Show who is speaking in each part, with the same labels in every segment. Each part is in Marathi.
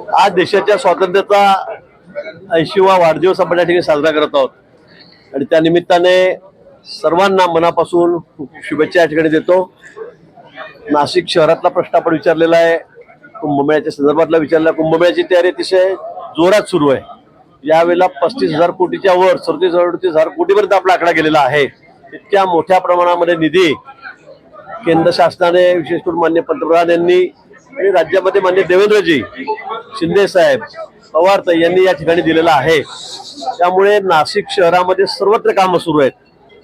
Speaker 1: आज देशाच्या स्वातंत्र्याचा 80वा वाढदिवस आपण या ठिकाणी साजरा करत आहोत आणि त्या निमित्ताने सर्वांना मनापासून शुभेच्छा या ठिकाणी देतो। नाशिक शहरातला प्रश्न आपण विचारलेला आहे, कुंभमेळ्याच्या संदर्भातला विचारला। कुंभमेळ्याची तयारी अतिशय जोरात सुरू आहे। यावेळेला 35,000 कोटीच्या वर 37,000 कोटीपर्यंत आपला आकडा गेलेला आहे। इतक्या मोठ्या प्रमाणामध्ये निधी केंद्र शासनाने, विशेष करून माननीय पंतप्रधान यांनी आणि राज्यामध्ये माननीय देवेंद्रजी शिंदे साहेब, पवार ताई यांनी या ठिकाणी दिलेला आहे। त्यामुळे नाशिक शहरामध्ये सर्वत्र कामं सुरू आहेत,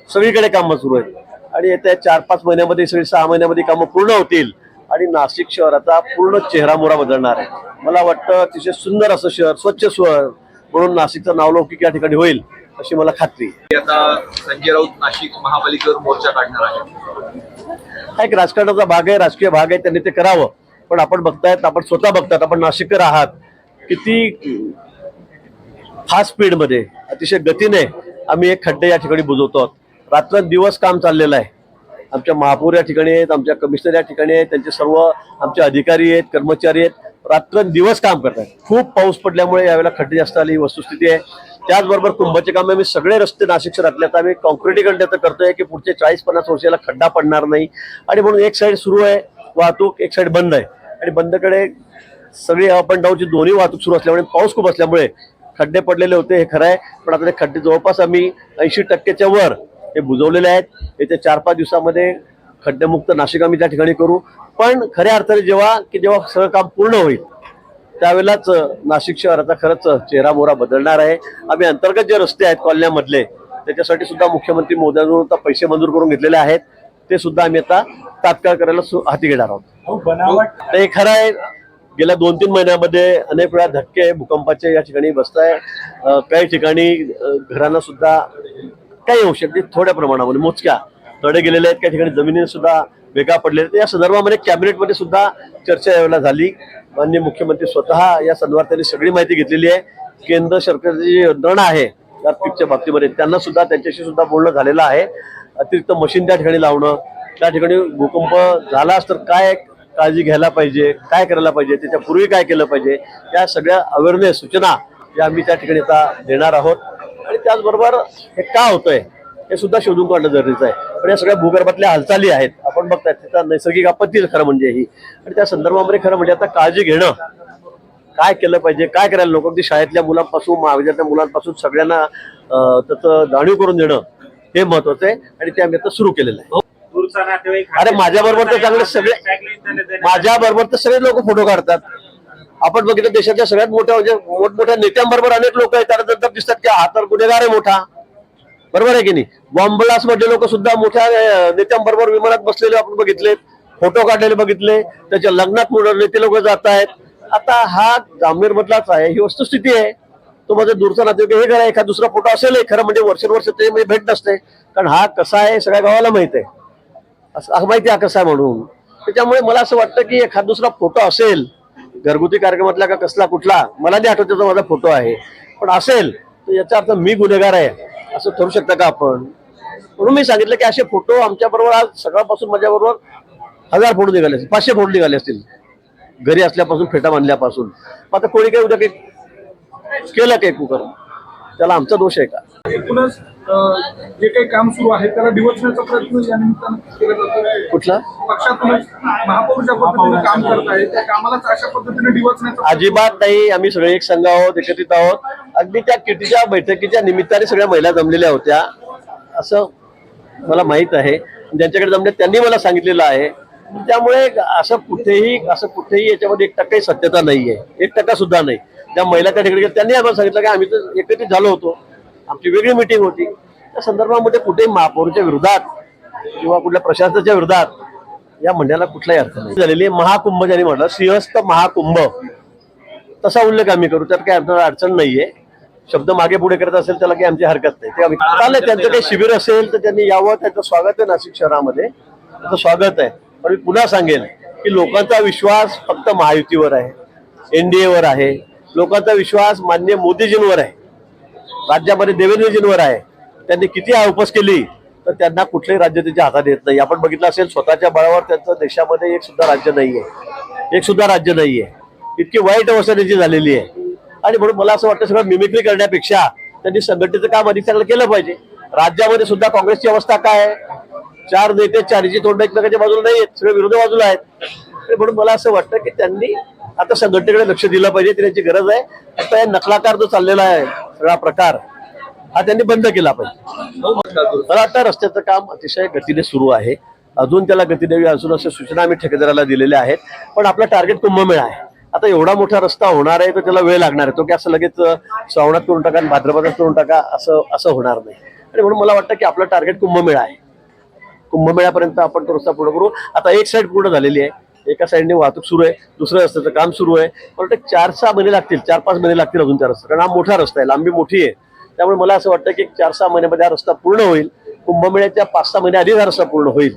Speaker 1: सगळीकडे कामं सुरू आहेत आणि येत्या 4-5 महिन्यामध्ये, 6 महिन्यामध्ये कामं पूर्ण होतील आणि नाशिक शहराचा पूर्ण चेहरामोहरा बदलणार आहे। मला वाटतं अतिशय सुंदर असं शहर, स्वच्छ शहर म्हणून नाशिकचं नावलौकिक या ठिकाणी होईल अशी मला खात्री आहे।
Speaker 2: आता संजय राऊत नाशिक महापालिकेवर मोर्चा काढणार आहे।
Speaker 1: हा एक राजकारणाचा भाग आहे, राजकीय भाग आहे, त्यांनी ते करावं। पण आपण बघतायत, आपण स्वतः बघतात, आपण नाशिककर आहात, किती फास्ट स्पीडमध्ये, अतिशय गतीने आम्ही एक खड्डे या ठिकाणी बुजवतो आहोत। रात्रंदिवस काम चाललेलं आहे। आमच्या महापौर या ठिकाणी आहेत, आमच्या कमिशनर या ठिकाणी आहेत, त्यांचे सर्व आमचे अधिकारी आहेत, कर्मचारी आहेत, रात्रंदिवस काम करतात। खूप पाऊस पडल्यामुळे यावेळेला खड्डे जास्त आली, वस्तुस्थिती आहे। त्याचबरोबर कुंभाचे कामे आम्ही सगळे रस्ते नाशिक शहरातले आता आम्ही कॉन्क्रिटीकरण करतोय की पुढचे 40-50 वर्षाला खड्डा पडणार नाही आणि म्हणून एक साईड सुरू आहे वाहतूक, एक साईड बंद आहे आणि बंदकडे सगळी अप अँड डाऊनची दोन्ही वाहतूक सुरू असल्यामुळे, पाऊस खूप असल्यामुळे खड्डे पडलेले होते, हे खरं आहे। पण आता ते खड्डे जवळपास आम्ही 80% वर हे बुजवलेले आहेत। येत्या 4-5 दिवसामध्ये खड्डेमुक्त नाशिक आम्ही त्या ठिकाणी करू। पण खऱ्या अर्थाने जेव्हा सगळं काम पूर्ण होईल त्यावेळेलाच नाशिक शहराचा खरंच चेहरामोहरा बदलणार आहे। आम्ही अंतर्गत जे रस्ते आहेत कॉलन्यामधले, त्याच्यासाठी सुद्धा मुख्यमंत्री महोदयांकडून आता पैसे मंजूर करून घेतलेले आहेत। ते सुद्धा आम्ही आता तात्काळ करायला हाती घेणार आहोत। हे खरं आहे, गेल्या 2-3 महिन्यामध्ये अनेक वेळा धक्के भूकंपाचे या ठिकाणी बसत आहे। काही ठिकाणी घरांना सुद्धा काही होऊ शकते, थोड्या प्रमाणामध्ये मोजक्या तडे गेलेले आहेत, काही ठिकाणी जमिनी सुद्धा वेगळा पडलेल्या आहेत। या संदर्भामध्ये कॅबिनेटमध्ये सुद्धा चर्चा यावेळेला झाली। माननीय मुख्यमंत्री स्वतः या संदर्भात त्यांनी सगळी माहिती घेतलेली आहे। केंद्र सरकारची जी यंत्रणा आहे आर्थिकच्या बाबतीमध्ये, त्यांना सुद्धा त्यांच्याशी सुद्धा बोलणं झालेलं आहे। अतिरिक्त मशीन त्या ठिकाणी लावणं, त्या ठिकाणी भूकंप झालाच तर काय काळजी घ्यायला पाहिजे, काय करायला पाहिजे, त्याच्यापूर्वी काय केलं पाहिजे, या सगळ्या अवेअरनेस सूचना या आम्ही त्या ठिकाणी आता देणार आहोत। आणि त्याचबरोबर हे का होतंय हे सुद्धा शोधून काढणं गरजेचं आहे। पण या सगळ्या भूगर्भातल्या हालचाली आहेत, आपण बघताय, त्याचा नैसर्गिक आपत्ती खरं म्हणजे ही, आणि त्या संदर्भामध्ये खरं म्हणजे आता काळजी घेणं, काय केलं पाहिजे, काय करायला नको, अगदी शाळेतल्या मुलांपासून, महाविद्यालयातल्या मुलांपासून सगळ्यांना त्याचं जाणीव करून देणं हे महत्वाचं आहे आणि ते आम्ही आता सुरू केलेलं आहे। अरे माझ्याबरोबर तर चांगले सगळे, माझ्याबरोबर तर सगळे लोक फोटो काढतात। आपण बघितलं देशाच्या सगळ्यात मोठमोठ्या नेत्यांबरोबर अनेक लोक आहेत, त्यानंतर दिसतात की हा तर गुन्हेगार आहे मोठा, बरोबर आहे की नाही। बॉम्ब ब्लास्ट मधले लोक सुद्धा मोठ्या नेत्यांबरोबर विमानात बसलेले आपण बघितले, फोटो काढलेले बघितले, त्याच्या लग्नात नेते लोक जात आहेत। आता हा जामनेर मधलाच आहे, ही वस्तुस्थिती आहे। तो माझा दूरचा नातेवाईक हे करा, एखादा दुसरा फोटो असेल खरं म्हणजे वर्षानुवर्ष ते म्हणजे भेट नसते, कारण हा कसा आहे सगळ्या गावाला माहित आहे, असं माहिती आहे कसा आहे म्हणून। त्याच्यामुळे मला असं वाटतं की एखादा दुसरा फोटो असेल घरगुती कार्यक्रमातला का कसला कुठला, मला नाही आठवत त्याचा माझा फोटो आहे, पण असेल तर याचा अर्थ मी गुन्हेगार आहे असं ठरू शकतं का आपण। म्हणून मी सांगितलं की असे फोटो आमच्या बरोबर आज सकाळपासून माझ्याबरोबर 1000 फोटो निघाले असतील, 500 फोटो निघाले असतील, घरी असल्यापासून, फेटा बांधल्यापासून। आता कोणी काही उद्या काही केलं काही कुकर, त्याला आमचा दोष आहे का?
Speaker 3: एकूणच जे काही काम सुरू आहे त्याला डिवचण्याचा प्रयत्न या निमित्तानं केला जातो।
Speaker 1: कुठला
Speaker 3: पक्षातूनच महापौरच्या पद्धतीने काम करत आहे, त्या कामालाच अशा पद्धतीने डिवचण्याचा
Speaker 1: अजिबात नाही। आम्ही सगळे एक संघ आहोत, एकत्रित आहोत। अगदी त्या किटीच्या बैठकीच्या निमित्ताने सगळ्या महिला जमलेल्या होत्या असं मला माहित आहे। ज्यांच्याकडे जमले त्यांनी मला सांगितलेलं आहे। त्यामुळे असं कुठेही याच्यामध्ये 1% सत्यता नाहीये, 1% सुद्धा नाही। त्या महिला त्या ठिकाणी त्यांनी आम्हाला सांगितलं की आम्ही तर एकत्रित झालो होतो, आमची वेगळी मिटिंग होती। त्या संदर्भामध्ये कुठेही महापौरच्या विरोधात किंवा कुठल्या प्रशासनाच्या विरोधात या म्हणण्याला कुठलाही अर्थ नाही। झालेली महाकुंभ ज्यांनी म्हटलं, सिंहस्थ महाकुंभ, तसा उल्लेख आम्ही करू, त्यात काही अडचण नाहीये। शब्द मागे पुढे करत असेल त्याला काही आमची हरकत नाही, ते आम्ही चालेल। त्यांचं काही शिबिर असेल तर त्यांनी यावं, त्यांचं स्वागत आहे नाशिक शहरामध्ये, त्याचं स्वागत आहे। पण मी पुन्हा सांगेन की लोकांचा विश्वास फक्त महायुतीवर आहे, NDAवर आहे, लोकांचा विश्वास माननीय मोदीजींवर आहे, राज्यामध्ये देवेंद्रजींवर आहे। त्यांनी किती उपवास केली तर त्यांना कुठलेही राज्य त्याच्या हातात येत नाही। आपण बघितलं असेल स्वतःच्या बळावर त्यांचं देशामध्ये एक सुद्धा राज्य नाहीये, इतकी वाईट अवस्था त्यांची झालेली आहे. आणि म्हणून मला असं वाटतं सगळं मिमिक्री करण्यापेक्षा त्यांनी संघटनेचं काम अधिक चांगलं केलं पाहिजे. राज्यामध्ये सुद्धा काँग्रेसची अवस्था काय आहे, 4 नेते 4ची तोंड एकमेकांच्या बाजूला नाही आहेत, सगळे विरोधी बाजूला आहेत. आणि म्हणून मला असं वाटतं की त्यांनी आता संघटनेकडे लक्ष दिलं पाहिजे, त्याची गरज आहे. आता या नकलाकार जो चाललेला आहे सगळा प्रकार हा त्यांनी बंद केला पाहिजे. मला वाटतं रस्त्याचं काम अतिशय गतीने सुरू आहे, अजून त्याला गती द्यावी अजून अशा सूचना आम्ही ठेकेदाराला दिलेल्या आहेत. पण आपला टार्गेट कुंभमेळा आहे. आता एवढा मोठा रस्ता होणार आहे तर त्याला वेळ लागणार आहे. तो की असं लगेच श्रावणात करून टाका आणि भाद्रपदात करून टाका असं होणार नाही. आणि म्हणून मला वाटतं की आपलं टार्गेट कुंभमेळा आहे. कुंभमेळ्यापर्यंत आपण तो रस्ता पूर्ण करू. आता एक साईड पूर्ण झालेली आहे, एका साईडने वाहतूक सुरू आहे, दुसऱ्या रस्त्याचं काम सुरू आहे. मला वाटतं 4-6 महिने लागतील, 4-5 महिने लागतील अजून त्या रस्ता, कारण हा मोठा रस्ता आहे, लांबी मोठी आहे. त्यामुळे मला असं वाटतं की 4-6 महिन्यामध्ये हा रस्ता पूर्ण होईल. कुंभमेळ्याच्या 5-6 महिने आधी हा रस्ता पूर्ण होईल.